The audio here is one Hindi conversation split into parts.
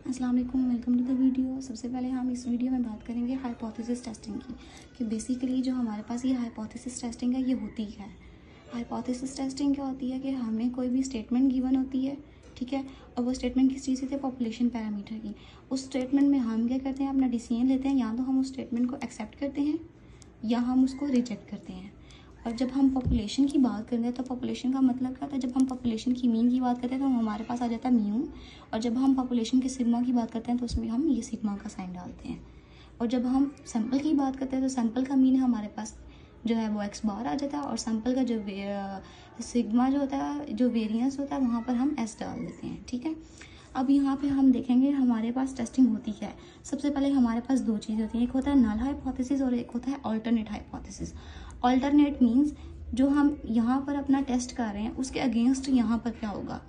अस्सलाम वालेकुम, वेलकम टू द वीडियो। सबसे पहले हम इस वीडियो में बात करेंगे हाइपोथेसिस टेस्टिंग की, कि बेसिकली जो हमारे पास ये हाइपोथेसिस टेस्टिंग है ये होती है। हाइपोथेसिस टेस्टिंग क्या होती है कि हमें कोई भी स्टेटमेंट गिवन होती है, ठीक है, और वो स्टेटमेंट किस चीज़ की थी, पॉपुलेशन पैरामीटर की। उस स्टेटमेंट में हम क्या करते हैं, अपना डिसीजन लेते हैं, या तो हम उस स्टेटमेंट को एक्सेप्ट करते हैं या हम उसको रिजेक्ट करते हैं। और जब हम पॉपुलेशन की बात करते हैं तो पॉपुलेशन का मतलब क्या होता है, जब हम पॉपुलेशन की मीन की बात करते हैं तो हमारे पास आ जाता है म्यू, और जब हम पॉपुलेशन के सिग्मा की बात करते हैं तो उसमें हम ये सिग्मा का साइन डालते हैं। और जब हम सैंपल की बात करते हैं तो सैंपल का मीन हमारे पास जो है वो एक्स बार आ जाता है, और सैंपल का जो सिग्मा जो होता है, जो वेरिएंस होता है, वहाँ पर हम एस डाल देते हैं, ठीक है। अब यहाँ पे हम देखेंगे हमारे पास टेस्टिंग होती क्या है। सबसे पहले हमारे पास दो चीज़ होती है, एक होता है नल हाइपोथेसिस और एक होता है अल्टरनेट हाइपोथेसिस। अल्टरनेट मीन्स जो हम यहाँ पर अपना टेस्ट कर रहे हैं उसके अगेंस्ट यहाँ पर क्या होगा।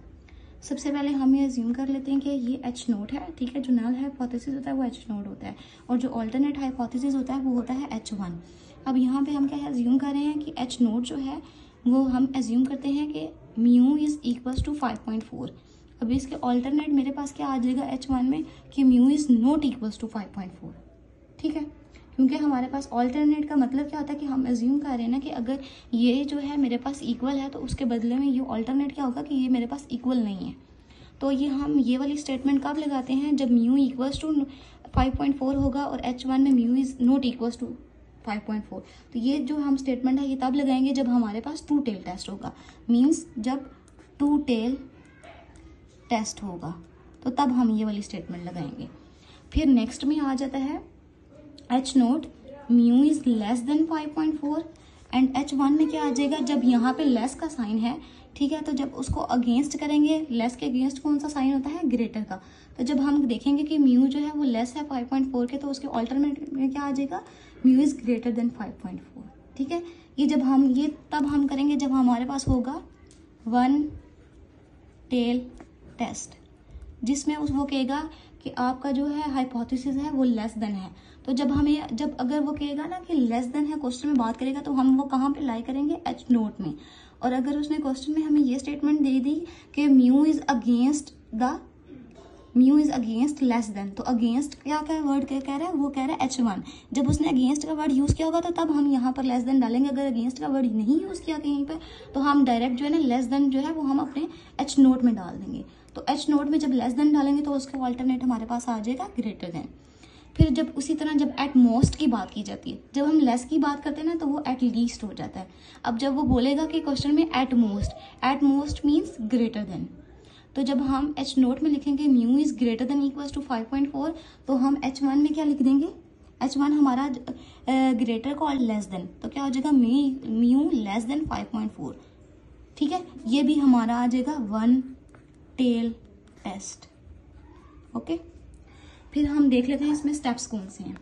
सबसे पहले हम ये अज्यूम कर लेते हैं कि ये एच नोट है, ठीक है। जो नल हाइपोथेसिस होता है वो एच नोट होता है, और जो अल्टरनेट हाइपोथेसिस होता है वो होता है H1। अब यहाँ पे हम क्या अज्यूम कर रहे हैं कि एच नोट जो है वो हम अज्यूम करते हैं कि म्यू इज इक्वल्स टू 5.4। अभी इसके अल्टरनेट मेरे पास क्या आ जाएगा H1 में कि mu is not equals to 5.4, ठीक है। क्योंकि हमारे पास अल्टरनेट का मतलब क्या होता है कि हम अज्यूम कर रहे हैं ना कि अगर ये जो है मेरे पास इक्वल है तो उसके बदले में ये अल्टरनेट क्या होगा कि ये मेरे पास इक्वल नहीं है। तो ये हम ये वाली स्टेटमेंट कब लगाते हैं, जब म्यू इक्वल्स टू 5.4 होगा और H1 में mu is not equals to 5.4। तो ये जो हम स्टेटमेंट है ये तब लगाएंगे जब हमारे पास टू टेल टेस्ट होगा। मीन्स जब टू टेल टेस्ट होगा तो तब हम ये वाली स्टेटमेंट लगाएंगे। फिर नेक्स्ट में आ जाता है H note mu is less than 5.4, and H1 में क्या आ जाएगा, जब यहाँ पे लेस का साइन है, ठीक है, तो जब उसको अगेंस्ट करेंगे, लेस के अगेंस्ट कौन सा साइन होता है, ग्रेटर का। तो जब हम देखेंगे कि म्यू जो है वो लेस है 5.4 के, तो उसके अल्टरनेट में क्या आ जाएगा, म्यू इज ग्रेटर देन 5.4, ठीक है। ये जब हम ये तब हम करेंगे जब हमारे पास होगा वन टेल टेस्ट, जिसमें उस वो कहेगा कि आपका जो है हाइपोथेसिस है वो लेस देन है। तो जब हमें जब अगर वो कहेगा ना कि लेस देन है, क्वेश्चन में बात करेगा, तो हम वो कहाँ पे लाई करेंगे, एच नोट में। और अगर उसने क्वेश्चन में हमें ये स्टेटमेंट दे दी कि mu is against less than, तो अगेंस्ट क्या क्या वर्ड क्या कह रहा है, वो कह रहा है H1। जब उसने अगेंस्ट का वर्ड यूज किया होगा तो तब हम यहाँ पर लेस देन डालेंगे। अगर अगेंस्ट का वर्ड नहीं यूज किया कहीं पे तो हम डायरेक्ट जो है ना लेस देन जो है वो हम अपने एच नोट में डाल देंगे। तो एच नोट में जब लेस देन डालेंगे तो उसका अल्टरनेट हमारे पास आ जाएगा ग्रेटर देन। फिर जब उसी तरह जब एट मोस्ट की बात की जाती है, जब हम लेस की बात करते हैं ना तो वो एट लीस्ट हो जाता है। अब जब वो बोलेगा कि क्वेश्चन में at most means greater than, तो जब हम एच नोट में लिखेंगे mu is greater than equals to 5.4, तो हम H1 में क्या लिख देंगे, H1 हमारा ग्रेटर को लेस देन, तो क्या हो जाएगा म्यू लेस देन 5.4, ठीक है। ये भी हमारा आ जाएगा वन टेल टेस्ट, ओके। फिर हम देख लेते हैं इसमें स्टेप्स कौन से हैं।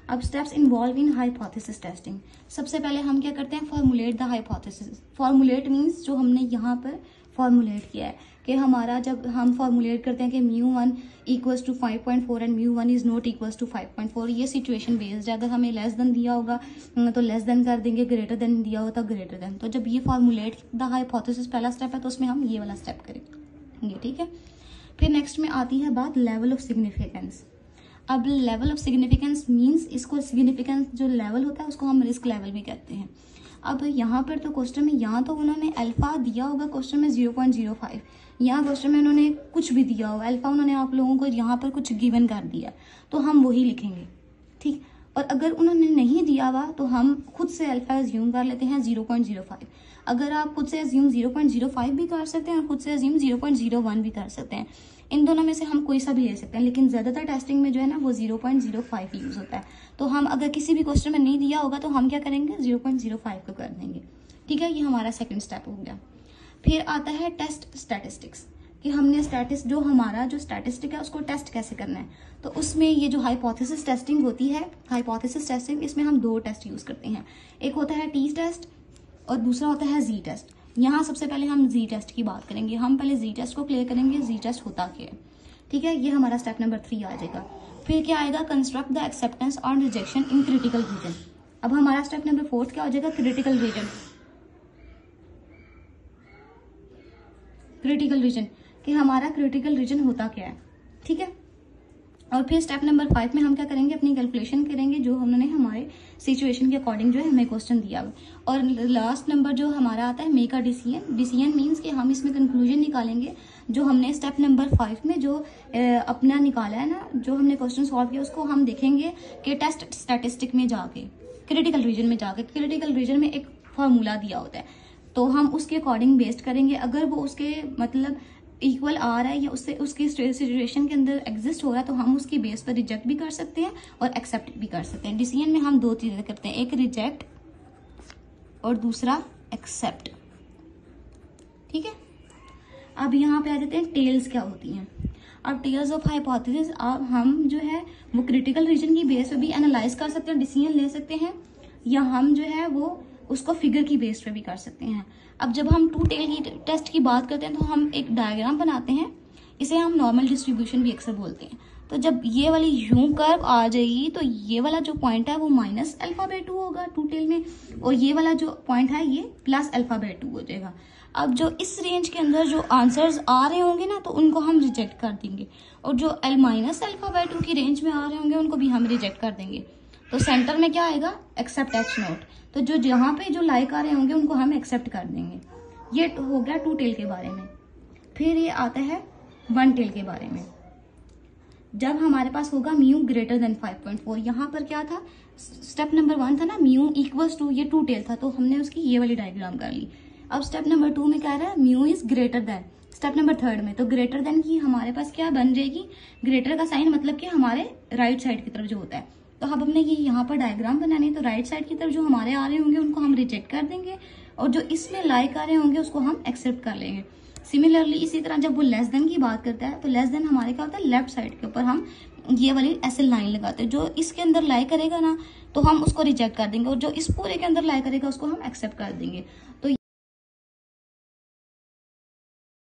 अब steps involve in hypothesis testing. सबसे पहले हम क्या करते हैं, formulate the hypothesis. Formulate means जो हमने यहाँ पर फॉर्मुलेट किया है कि हमारा जब हम फॉर्मुलेट करते हैं कि म्यू1 इक्वल्स टू 5.4 एंड म्यू1 इज नॉट इक्वल्स टू 5.4, ये सिचुएशन बेस्ड है। अगर हमें लेस देन दिया होगा तो लेस देन कर देंगे, ग्रेटर देन दिया होता ग्रेटर देन। तो जब ये फॉर्मुलेट द हाइपोथेसिस पहला स्टेप है तो उसमें हम ये वाला स्टेप करेंगे, ठीक है। फिर नेक्स्ट में आती है बात लेवल ऑफ सिग्निफिकेंस। अब लेवल ऑफ सिग्निफिकेंस मीन्स इसको सिग्निफिकेंस जो लेवल होता है उसको हम रिस्क लेवल भी कहते हैं। अब यहाँ पर तो क्वेश्चन में यहाँ तो उन्होंने अल्फा दिया होगा क्वेश्चन में 0.05, यहाँ क्वेश्चन में उन्होंने कुछ भी दिया होगा अल्फा, उन्होंने आप लोगों को यहाँ पर कुछ गिवन कर दिया तो हम वही लिखेंगे, ठीक। और अगर उन्होंने नहीं दिया हुआ तो हम खुद से अल्फा एज्यूम कर लेते हैं 0.05। अगर आप खुद से एज्यूम 0.05 भी कर सकते हैं और खुद से एज्यूम 0.01 भी कर सकते हैं, इन दोनों में से हम कोई सा भी ले सकते हैं, लेकिन ज़्यादातर टेस्टिंग में जो है ना वो 0.05 यूज़ होता है। तो हम अगर किसी भी क्वेश्चन में नहीं दिया होगा तो हम क्या करेंगे, 0.05 को कर देंगे, ठीक है। ये हमारा सेकंड स्टेप हो गया। फिर आता है टेस्ट स्टैटिस्टिक्स, कि हमने जो हमारा जो स्टैटिस्टिक है उसको टेस्ट कैसे करना है। तो उसमें ये जो हाइपोथेसिस टेस्टिंग होती है, हाइपोथेसिस टेस्टिंग, इसमें हम दो टेस्ट यूज़ करते हैं। एक होता है टी टेस्ट और दूसरा होता है जी टेस्ट। यहाँ सबसे पहले हम जी टेस्ट की बात करेंगे। हम पहले जी टेस्ट को क्लियर करेंगे, जी टेस्ट होता क्या है, ठीक है। ये हमारा स्टेप नंबर 3 आ जाएगा। फिर क्या आएगा, कंस्ट्रक्ट द एक्सेप्टेंस और रिजेक्शन इन क्रिटिकल रीजन। अब हमारा स्टेप नंबर 4 क्या हो जाएगा, क्रिटिकल रीजन कि हमारा क्रिटिकल रीजन होता क्या है, ठीक है। और फिर स्टेप नंबर 5 में हम क्या करेंगे, अपनी कैलकुलेशन करेंगे जो हमने हमारे सिचुएशन के अकॉर्डिंग जो है हमें क्वेश्चन दिया हुआ। और लास्ट नंबर जो हमारा आता है make a decision. Decision means कि हम इसमें कंक्लूजन निकालेंगे जो हमने स्टेप नंबर 5 में जो अपना निकाला है ना, जो हमने क्वेश्चन सॉल्व किया उसको हम देखेंगे कि टेस्ट स्टैटिस्टिक में जाके, क्रिटिकल रीजन में जाके, क्रिटिकल रीजन में एक फार्मूला दिया होता है तो हम उसके अकॉर्डिंग बेस्ड करेंगे। अगर वो उसके मतलब इक्वल आ रहा है या उससे उसकी सिचुएशन के अंदर एग्जिस्ट हो रहा है तो हम उसकी बेस पर रिजेक्ट भी कर सकते हैं और एक्सेप्ट भी कर सकते हैं। डिसीजन में हम 2 चीजें करते हैं, एक रिजेक्ट और दूसरा एक्सेप्ट। ठीक है, अब यहाँ पे आ जाते हैं टेल्स क्या होती हैं। अब टेल्स ऑफ हाइपोथेसिस अब हम जो है वो क्रिटिकल रीजन की बेस पे भी एनालाइज कर सकते हैं, डिसीजन ले सकते हैं, या हम जो है वो उसको फिगर की बेस पे भी कर सकते हैं। अब जब हम 2 टेल की टेस्ट की बात करते हैं तो हम एक डायग्राम बनाते हैं, इसे हम नॉर्मल डिस्ट्रीब्यूशन भी अक्सर बोलते हैं। तो जब ये वाली यूं कर्व आ जाएगी तो ये वाला जो पॉइंट है वो माइनस अल्फाबेट 2 होगा 2 टेल में, और ये वाला जो पॉइंट है ये प्लस अल्फाबेट 2 हो जाएगा। अब जो इस रेंज के अंदर जो आंसर्स आ रहे होंगे ना तो उनको हम रिजेक्ट कर देंगे, और जो माइनस अल्फाबेट 2 की रेंज में आ रहे होंगे उनको भी हम रिजेक्ट कर देंगे। तो सेंटर में क्या आएगा, एक्सेप्ट एच नोट। तो जो यहाँ पे जो लाइक आ रहे होंगे उनको हम एक्सेप्ट कर देंगे। ये हो गया 2 टेल के बारे में। फिर ये आता है 1 टेल के बारे में। जब हमारे पास होगा म्यू ग्रेटर देन 5.4, यहाँ पर क्या था, स्टेप नंबर 1 था ना म्यू इक्वल्स टू, ये 2 टेल था तो हमने उसकी ये वाली डायग्राम कर ली। अब स्टेप नंबर 2 में क्या रहा है, mu is greater then. Step number 3 में तो ग्रेटर देन की हमारे पास क्या बन जाएगी, ग्रेटर का साइन मतलब कि हमारे राइट साइड की तरफ जो होता है। तो अब हमने ये यहाँ पर डायग्राम बनानी है तो राइट साइड की तरफ जो हमारे आ रहे होंगे उनको हम रिजेक्ट कर देंगे, और जो इसमें लाइक आ रहे होंगे उसको हम एक्सेप्ट कर लेंगे। सिमिलरली इसी तरह जब वो लेस देन की बात करता है तो लेस देन हमारे क्या होता है, लेफ्ट साइड के ऊपर हम ये वाली ऐसे लाइन लगाते हैं। जो इसके अंदर लाई करेगा ना तो हम उसको रिजेक्ट कर देंगे, और जो इस पूरे के अंदर लाई करेगा उसको हम एक्सेप्ट कर देंगे। तो